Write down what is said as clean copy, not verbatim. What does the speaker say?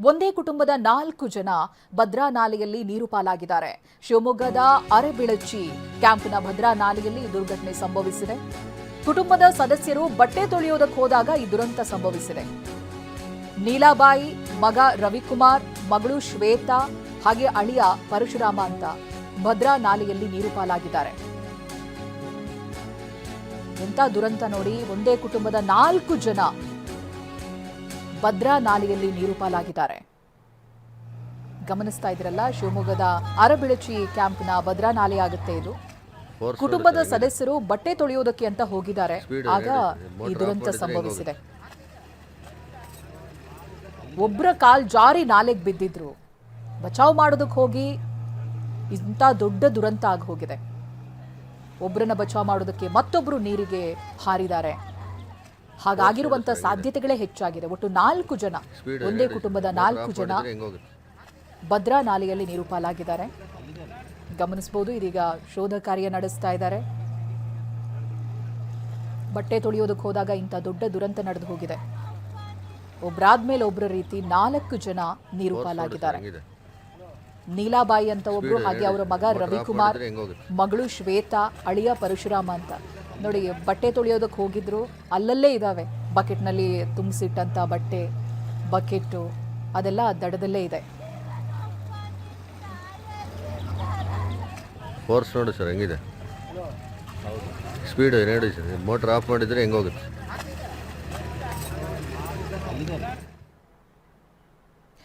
ಒಂದೇ ಕುಟುಂಬದ 4 ಜನ ಭದ್ರಾ ನಾಲೆಯಲ್ಲಿ ನೀರು ಪಾಲಾಗಿದ್ದಾರೆ. ಶಿವಮೊಗ್ಗದ ಅರೆಬಿಳಚಿ ಕ್ಯಾಂಪ್ನ ಭದ್ರಾ ನಾಲೆಯಲ್ಲಿ ಈ ದುರ್ಘಟನೆ ಸಂಭವಿಸಿದೆ. ಕುಟುಂಬದ ಸದಸ್ಯರು ಬಟ್ಟೆ ತೊಳೆಯೋದಕ್ಕೆ ಹೋದಾಗ ಈ ದುರಂತ ಸಂಭವಿಸಿದೆ. ನೀಲಾಬಾಯಿ, ಮಗ ರವಿಕುಮಾರ್, ಮಗಳು ಶ್ವೇತಾ ಹಾಗೆ ಅಳಿಯ ಪರಶುರಾಮ ಅಂತ ಭದ್ರಾ ನಾಲೆಯಲ್ಲಿ ನೀರು ಪಾಲಾಗಿದ್ದಾರೆ. ಎಂತ ದುರಂತ ನೋಡಿ, ಒಂದೇ ಕುಟುಂಬದ 4 ಜನ ಭದ್ರಾ ನಾಲೆಯಲ್ಲಿ ನೀರು ಪಾಲಾಗಿದ್ದಾರೆ. ಗಮನಿಸ್ತಾ ಇದ್ರಲ್ಲ, ಶಿವಮೊಗ್ಗದ ಅರಬಿಳಚಿ ಕ್ಯಾಂಪ್ನ ಭದ್ರಾ ನಾಲೆ ಆಗುತ್ತೆ ಇದು. ಕುಟುಂಬದ ಸದಸ್ಯರು ಬಟ್ಟೆ ತೊಳೆಯೋದಕ್ಕೆ ಅಂತ ಹೋಗಿದ್ದಾರೆ, ಆಗ ಈ ದುರಂತ ಸಂಭವಿಸಿದೆ. ಒಬ್ಬರ ಕಾಲ್ ಜಾರಿ ನಾಲೆಗೆ ಬಿದ್ದಿದ್ರು. ಬಚಾವ್ ಮಾಡೋದಕ್ಕೆ ಹೋಗಿ ಇಂಥ ದೊಡ್ಡ ದುರಂತ ಆಗಿ ಹೋಗಿದೆ. ಒಬ್ಬರನ್ನ ಬಚಾವ್ ಮಾಡೋದಕ್ಕೆ ಮತ್ತೊಬ್ಬರು ನೀರಿಗೆ ಹಾರಿದ್ದಾರೆ. ಹಾಗಾಗಿರುವಂತ ಸಾಧ್ಯತೆಗಳೇ ಹೆಚ್ಚಾಗಿದೆ. ಒಟ್ಟು 4 ಜನ, ಒಂದೇ ಕುಟುಂಬದ 4 ಜನ ಭದ್ರಾ ನಾಲೆಯಲ್ಲಿ ನೀರು ಪಾಲಾಗಿದ್ದಾರೆ. ಗಮನಿಸಬಹುದು, ಇದೀಗ ಶೋಧ ಕಾರ್ಯ ನಡೆಸ್ತಾ ಇದ್ದಾರೆ. ಬಟ್ಟೆ ತೊಳೆಯೋದಕ್ಕೆ ಹೋದಾಗ ಇಂಥ ದೊಡ್ಡ ದುರಂತ ನಡೆದು ಹೋಗಿದೆ. ಒಬ್ಬರಾದ್ಮೇಲೆ ಒಬ್ಬರ ರೀತಿ 4 ಜನ ನೀರು ಪಾಲಾಗಿದ್ದಾರೆ. ನೀಲಾಬಾಯಿ ಅಂತ ಒಬ್ರು, ಹಾಗೆ ಅವರ ಮಗ ರವಿಕುಮಾರ್, ಮಗಳು ಶ್ವೇತಾ, ಅಳಿಯ ಪರಶುರಾಮ ಅಂತ. ನೋಡಿ, ಬಟ್ಟೆ ತೊಳೆಯೋದಕ್ಕೆ ಹೋಗಿದ್ರು, ಅಲ್ಲಲ್ಲೇ ಇದ್ದಾವೆ ಬಕೆಟ್ನಲ್ಲಿ ತುಂಬಿಸಿಟ್ಟಂತ ಬಟ್ಟೆ, ಬಕೆಟ್ಟು ಅದೆಲ್ಲ ದಡದಲ್ಲೇ ಇದೆ. ಫೋರ್ಸ್ ನೋಡಿ ಸರ್ ಹೆಂಗಿದೆ, ಸ್ಪೀಡ್ ನೋಡಿ ಸರ್. ಮೋಟರ್ ಆಫ್ ಮಾಡಿದ್ರೆ ಹೆಂಗೋಗುತ್ತೆ.